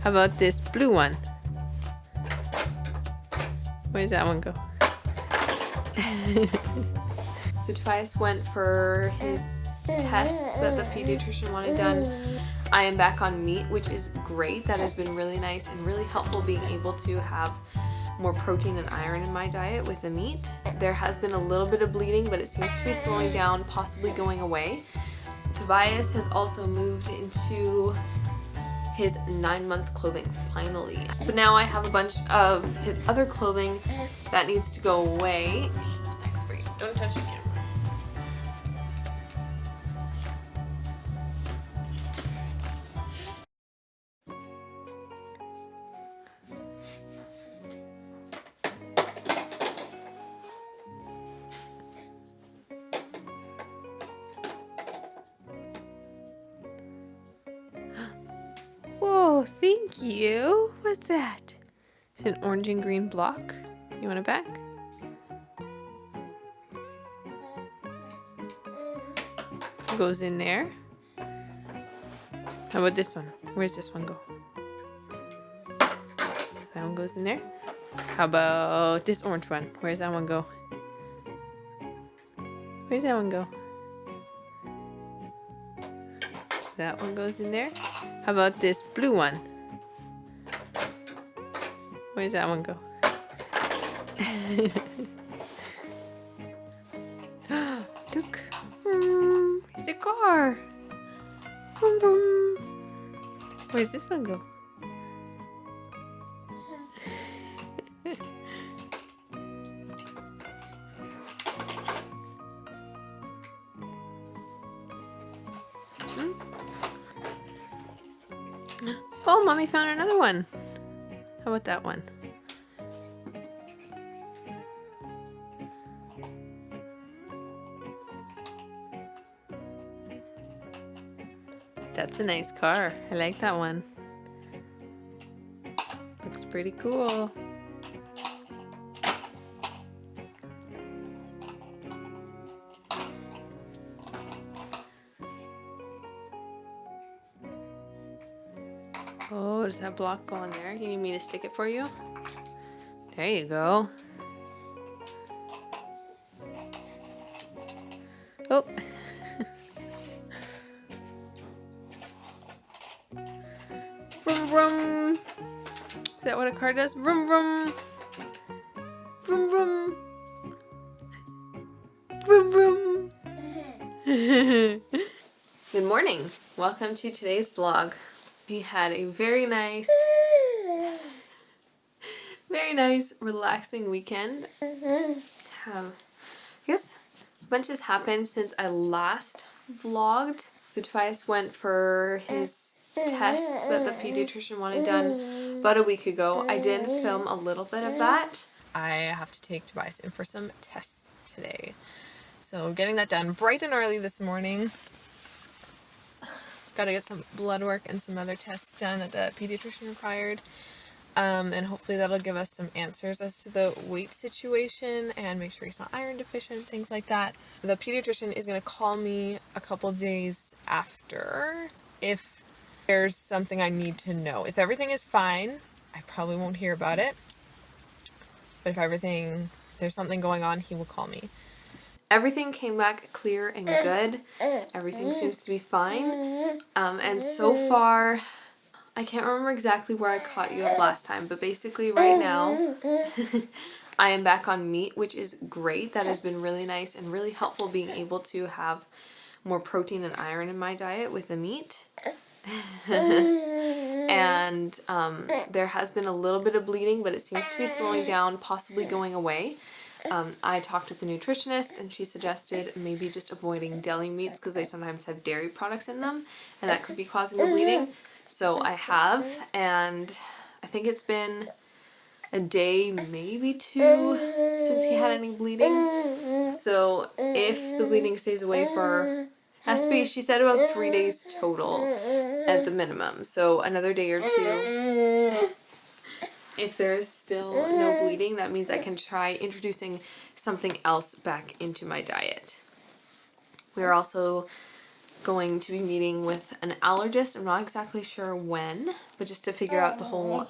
How about this blue one? Where does that one go? So Tobias went for his tests that the pediatrician wanted done. I am back on meat, which is great. That has been really nice and really helpful, being able to have more protein and iron in my diet with the meat. There has been a little bit of bleeding, but it seems to be slowing down, possibly going away. Tobias has also moved into his 9-month clothing finally. But now I have a bunch of his other clothing that needs to go away. Some snacks for you. Don't touch the camera. Whoa, thank you. What's that? It's an orange and green block. You want it back? Goes in there. How about this one? Where's this one go? That one goes in there. How about this orange one? Where's that one go? Where's that one go? That one goes in there. How about this blue one? Where's that one go? Look. It's a car. Vroom, vroom. Where's this one go? Oh, Mommy found another one. How about that one? That's a nice car. I like that one. Looks pretty cool. Oh, does that block go on there? You need me to stick it for you? There you go. Oh. Vroom vroom. Is that what a car does? Vroom vroom. Vroom vroom. Vroom vroom. Good morning. Welcome to today's vlog. We had a very nice, relaxing weekend. I guess a bunch has happened since I last vlogged. So Tobias went for his tests that the pediatrician wanted done about a week ago. I did film a little bit of that. I have to take Tobias in for some tests today. So getting that done bright and early this morning. Got to get some blood work and some other tests done that the pediatrician required. And hopefully that'll give us some answers as to the weight situation and make sure he's not iron deficient, things like that. The pediatrician is going to call me a couple days after if there's something I need to know. If everything is fine, I probably won't hear about it. But if there's something going on, he will call me. Everything came back clear and good. Everything seems to be fine. And so far, I can't remember exactly where I caught you up last time, but basically right now, I am back on meat, which is great. That has been really nice and really helpful, being able to have more protein and iron in my diet with the meat. And there has been a little bit of bleeding, but it seems to be slowing down, possibly going away. I talked with the nutritionist and she suggested maybe just avoiding deli meats because they sometimes have dairy products in them and that could be causing the bleeding. So I have, and I think it's been a day, maybe 2, since he had any bleeding. So if the bleeding stays away for, has to be, she said about 3 days total at the minimum. So another day or 2. If there's still no bleeding, that means I can try introducing something else back into my diet. We're also going to be meeting with an allergist. I'm not exactly sure when, but just to figure out the whole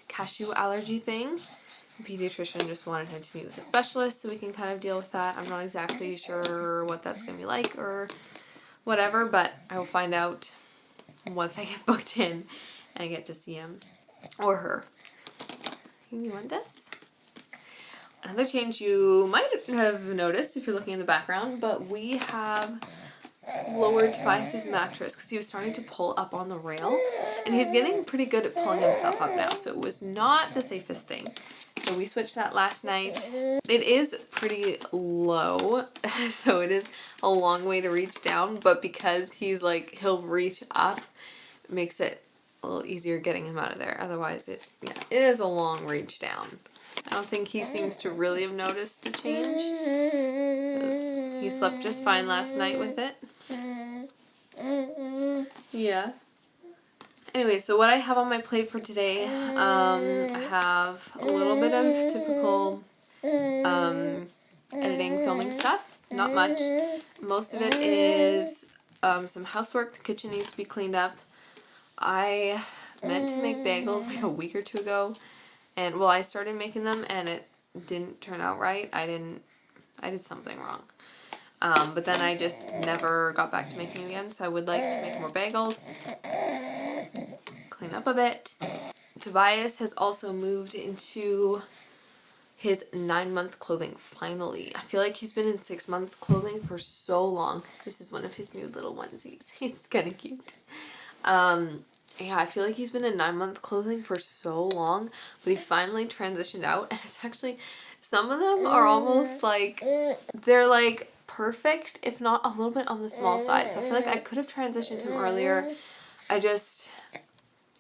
cashew allergy thing. The pediatrician just wanted him to meet with a specialist so we can kind of deal with that. I'm not exactly sure what that's going to be like or whatever, but I will find out once I get booked in and I get to see him or her. You want this? Another change you might have noticed if you're looking in the background, but we have lowered Tobias' mattress because he was starting to pull up on the rail, and he's getting pretty good at pulling himself up now, so it was not the safest thing. So we switched that last night. It is pretty low, so it is a long way to reach down, but because he's like, he'll reach up, it makes it a little easier getting him out of there. Otherwise, it is a long reach down. I don't think he seems to really have noticed the change. He slept just fine last night with it. Yeah. Anyway, so what I have on my plate for today, I have a little bit of typical editing, filming stuff. Not much. Most of it is some housework. The kitchen needs to be cleaned up. I meant to make bagels like a week or two ago. And, well, I started making them and it didn't turn out right. I did something wrong. But then I just never got back to making it again. So I would like to make more bagels. Clean up a bit. Tobias has also moved into his 9-month clothing, finally. I feel like he's been in 6-month clothing for so long. This is one of his new little onesies. It's kind of cute. Yeah, I feel like he's been in 9-month clothing for so long, but he finally transitioned out, and it's actually, some of them are almost like, they're like perfect, if not a little bit on the small side. So I feel like I could have transitioned him earlier. I just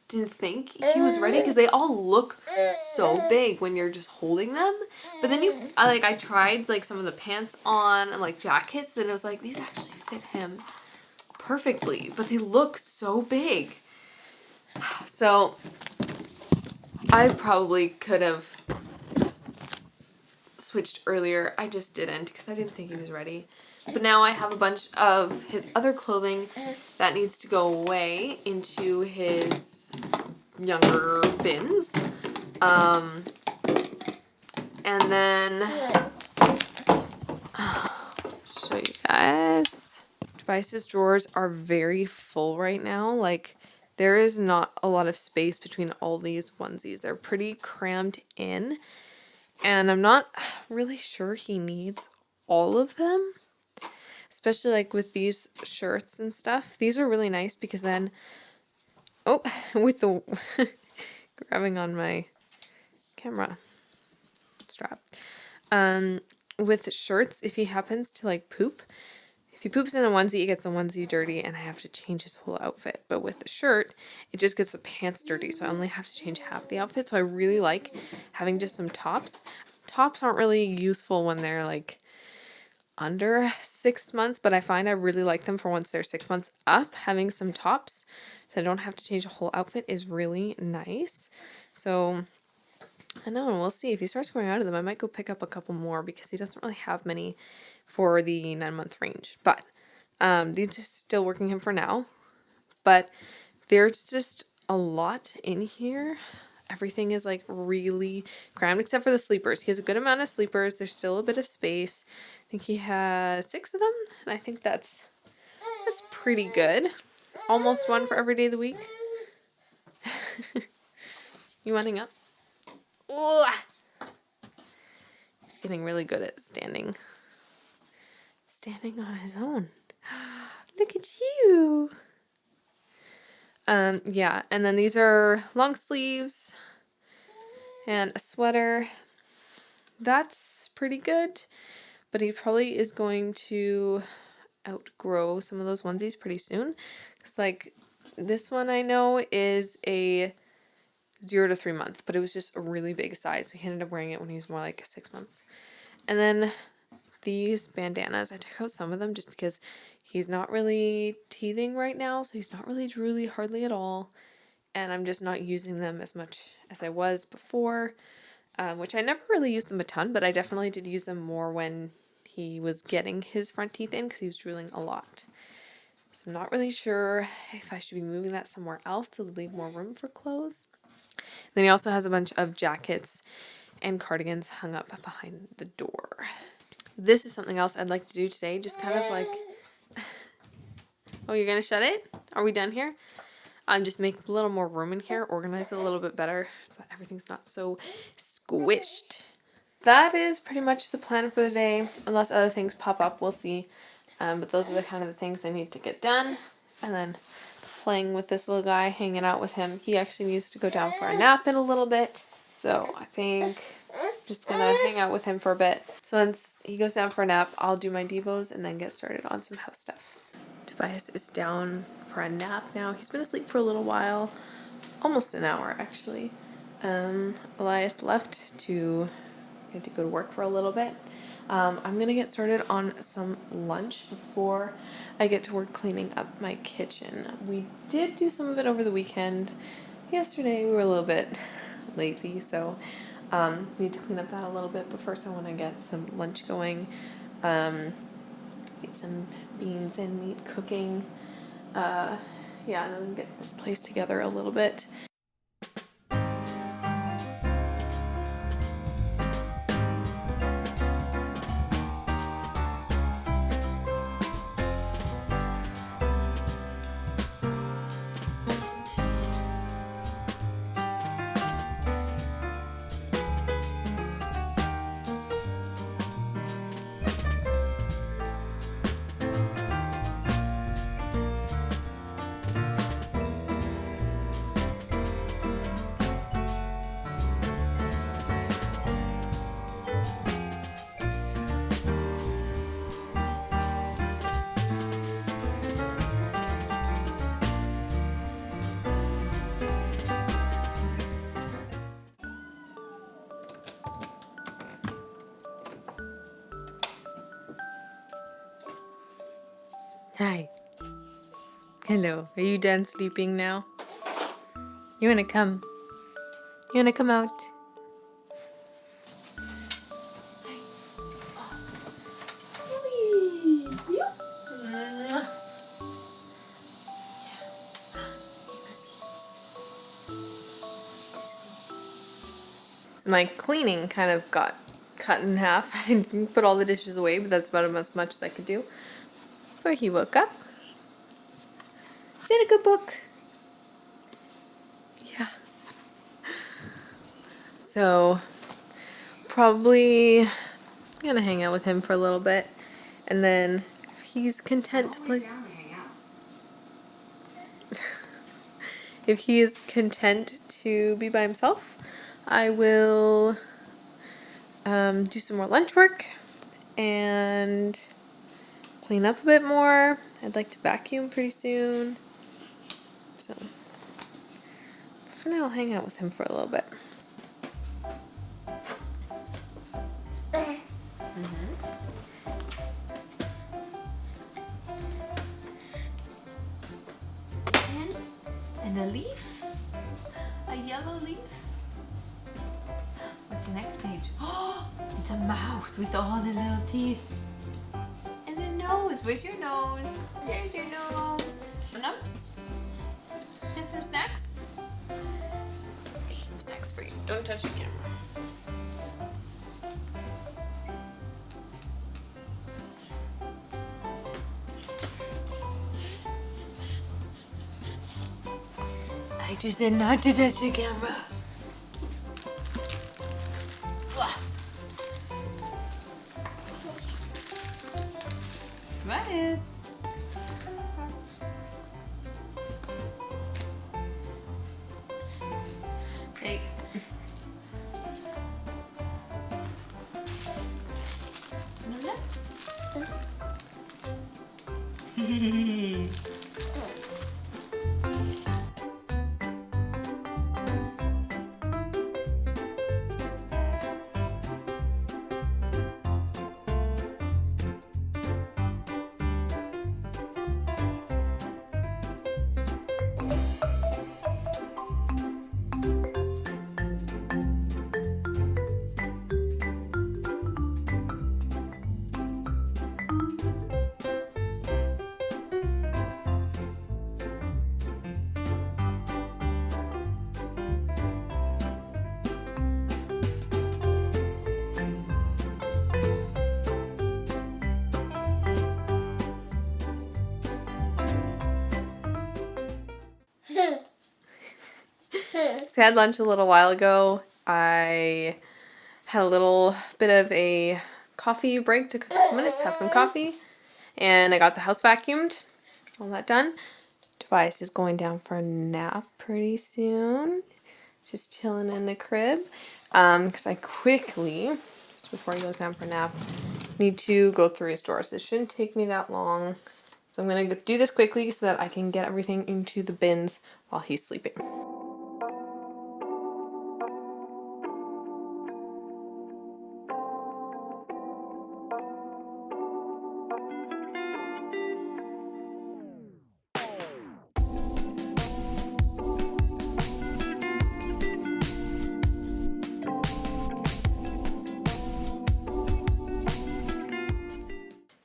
didn't think he was ready because they all look so big when you're just holding them. But then I tried like some of the pants on and like jackets, and it was like, these actually fit him perfectly, but they look so big. So I probably could have switched earlier. I just didn't because I didn't think he was ready. But now I have a bunch of his other clothing that needs to go away into his younger bins. And then show you guys. Tobias's drawers are very full right now. Like, there is not a lot of space between all these onesies. They're pretty crammed in. And I'm not really sure he needs all of them. Especially like with these shirts and stuff. These are really nice because then, oh, with the grabbing on my camera strap. With shirts, if he happens to like poop, if he poops in a onesie, it gets the onesie dirty and I have to change his whole outfit. But with the shirt, it just gets the pants dirty. So I only have to change half the outfit. So I really like having just some tops. Tops aren't really useful when they're like under 6 months, but I find I really like them for once they're 6 months up. Having some tops so I don't have to change a whole outfit is really nice. So I know, we'll see. If he starts going out of them, I might go pick up a couple more because he doesn't really have many for the 9-month range. But these are still working him for now. But there's just a lot in here. Everything is like really crammed except for the sleepers. He has a good amount of sleepers. There's still a bit of space. I think he has 6 of them, and I think that's pretty good. Almost one for every day of the week. You wanting up? Ooh. He's getting really good at standing on his own. Look at you. Yeah, and then these are long sleeves and a sweater. That's pretty good, but he probably is going to outgrow some of those onesies pretty soon. It's like this one I know is a 0 to 3 month, but it was just a really big size. So he ended up wearing it when he was more like 6 months. And then these bandanas, I took out some of them just because he's not really teething right now. So he's not really drooly hardly at all. And I'm just not using them as much as I was before, which I never really used them a ton, but I definitely did use them more when he was getting his front teeth in because he was drooling a lot. So I'm not really sure if I should be moving that somewhere else to leave more room for clothes. Then he also has a bunch of jackets and cardigans hung up behind the door. This is something else I'd like to do today. Just kind of like... Oh, you're going to shut it? Are we done here? Just make a little more room in here. Organize it a little bit better so that everything's not so squished. That is pretty much the plan for the day. Unless other things pop up, we'll see. But those are the kind of the things I need to get done. And then playing with this little guy, hanging out with him. He actually needs to go down for a nap in a little bit. So I think I'm just going to hang out with him for a bit. So once he goes down for a nap, I'll do my devos and then get started on some house stuff. Tobias is down for a nap now. He's been asleep for a little while. Almost an hour, actually. Elias left to go to work for a little bit. I'm going to get started on some lunch before I get to work cleaning up my kitchen. We did do some of it over the weekend. Yesterday we were a little bit lazy, so need to clean up that a little bit. But first I want to get some lunch going. Get some beans and meat cooking. And then get this place together a little bit. Hi. Hello. Are you done sleeping now? You wanna come? You wanna come out? So my cleaning kind of got cut in half. I didn't put all the dishes away, but that's about as much as I could do. Before he woke up. Is it a good book? Yeah. So, probably gonna hang out with him for a little bit. And then, if he's content to play... If he is content to be by himself, I will do some more lunch work and clean up a bit more. I'd like to vacuum pretty soon. So for now, I'll hang out with him for a little bit. And a leaf? A yellow leaf? What's the next page? Oh, it's a mouth with all the little teeth. And a nose. Where's your nose? There's your nose. Nups? And some snacks? Get some snacks for you. Don't touch the camera. I just said not to touch the camera. Tobias. Hey. No nuts? So I had lunch a little while ago. I had a little bit of a coffee break, took a couple minutes to have some coffee, and I got the house vacuumed, all that done. Tobias is going down for a nap pretty soon. Just chilling in the crib, because I quickly, just before he goes down for a nap, need to go through his drawers. This shouldn't take me that long, so I'm going to do this quickly so that I can get everything into the bins while he's sleeping.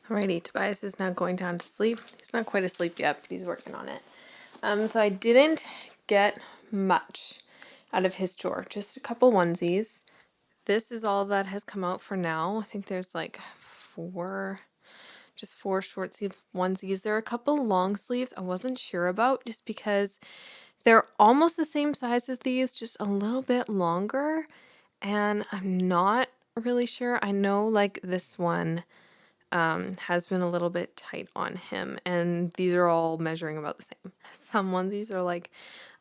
Alrighty, Tobias is now going down to sleep. He's not quite asleep yet, but he's working on it. So I didn't get much out of his drawer, just a couple onesies. This is all that has come out for now. I think there's like four short sleeve onesies. There are a couple long sleeves I wasn't sure about just because they're almost the same size as these, just a little bit longer. And I'm not really sure. I know like this one has been a little bit tight on him, and these are all measuring about the same. Some onesies are like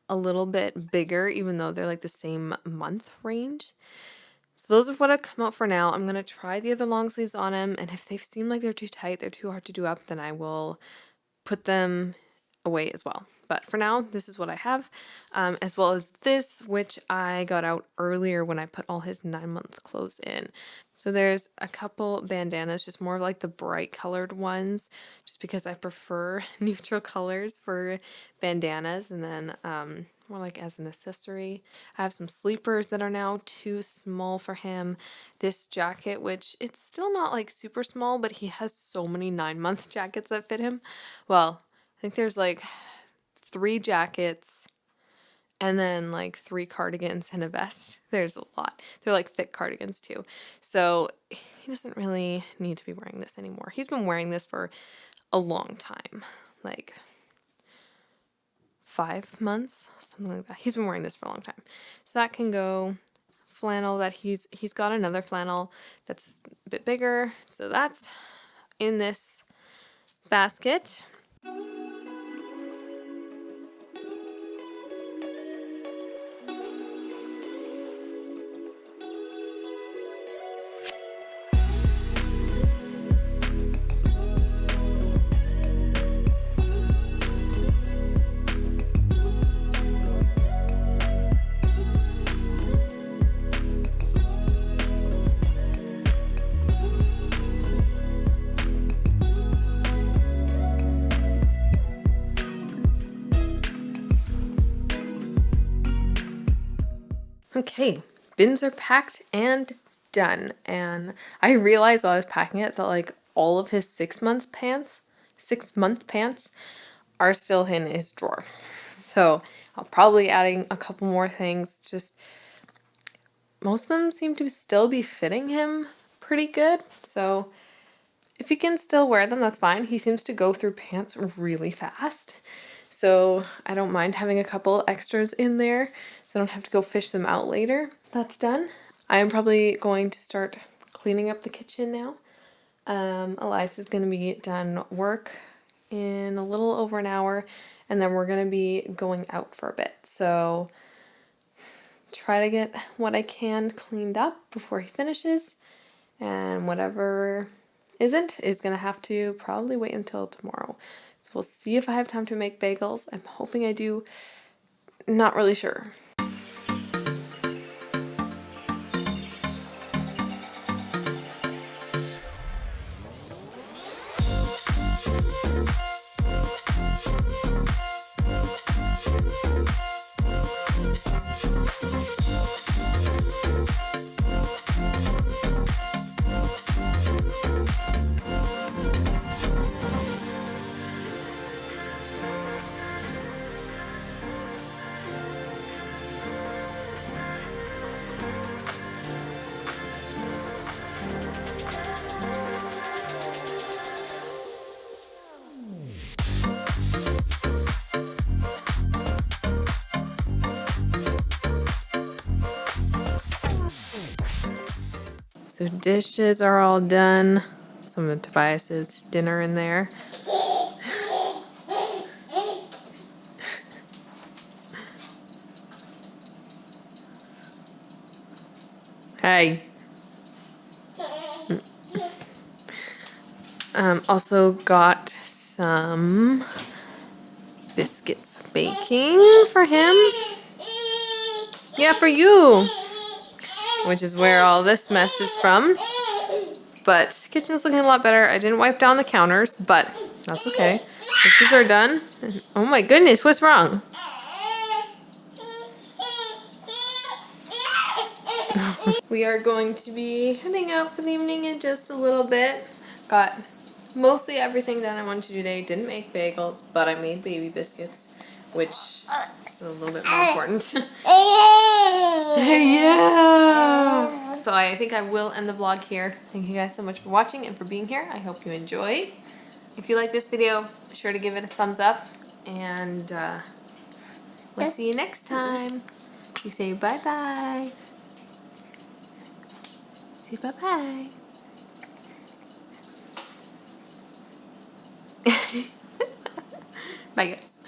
a little bit bigger, even though they're like the same month range. So those are what have come out for now. I'm gonna try the other long sleeves on him, and if they seem like they're too tight, they're too hard to do up, then I will put them away as well. But for now, this is what I have, as well as this, which I got out earlier when I put all his 9-month clothes in. So there's a couple bandanas, just more like the bright colored ones, just because I prefer neutral colors for bandanas, and then more like as an accessory. I have some sleepers that are now too small for him. This jacket, which it's still not like super small, but he has so many 9-month jackets that fit him. Well, I think there's like 3 jackets and then like 3 cardigans and a vest. There's a lot. They're like thick cardigans too. So he doesn't really need to be wearing this anymore. He's been wearing this for a long time, like 5 months, something like that. He's been wearing this for a long time. So that can go. Flannel that he's got another flannel that's a bit bigger. So that's in this basket. Okay, bins are packed and done. And I realized while I was packing it that like all of his 6-month pants are still in his drawer. So I'll probably adding a couple more things. Just most of them seem to still be fitting him pretty good. So if he can still wear them, that's fine. He seems to go through pants really fast. So I don't mind having a couple extras in there so I don't have to go fish them out later. That's done. I am probably going to start cleaning up the kitchen now. Elias is going to be done work in a little over an hour, and then we're going to be going out for a bit. So try to get what I can cleaned up before he finishes, and whatever isn't is going to have to probably wait until tomorrow. So we'll see if I have time to make bagels. I'm hoping I do. Not really sure. So dishes are all done. Some of Tobias's dinner in there. Hey. Also got some biscuits baking for him. Yeah, for you. Which is where all this mess is from. But kitchen's looking a lot better. I didn't wipe down the counters, but that's okay. Dishes are done. Oh my goodness, what's wrong? We are going to be heading out for the evening in just a little bit. Got mostly everything that I wanted to do today. Didn't make bagels, but I made baby biscuits, which is a little bit more important. Yeah! So I think I will end the vlog here. Thank you guys so much for watching and for being here. I hope you enjoyed. If you like this video, be sure to give it a thumbs up, and we'll see you next time. You say bye-bye. Say bye-bye. Bye guys.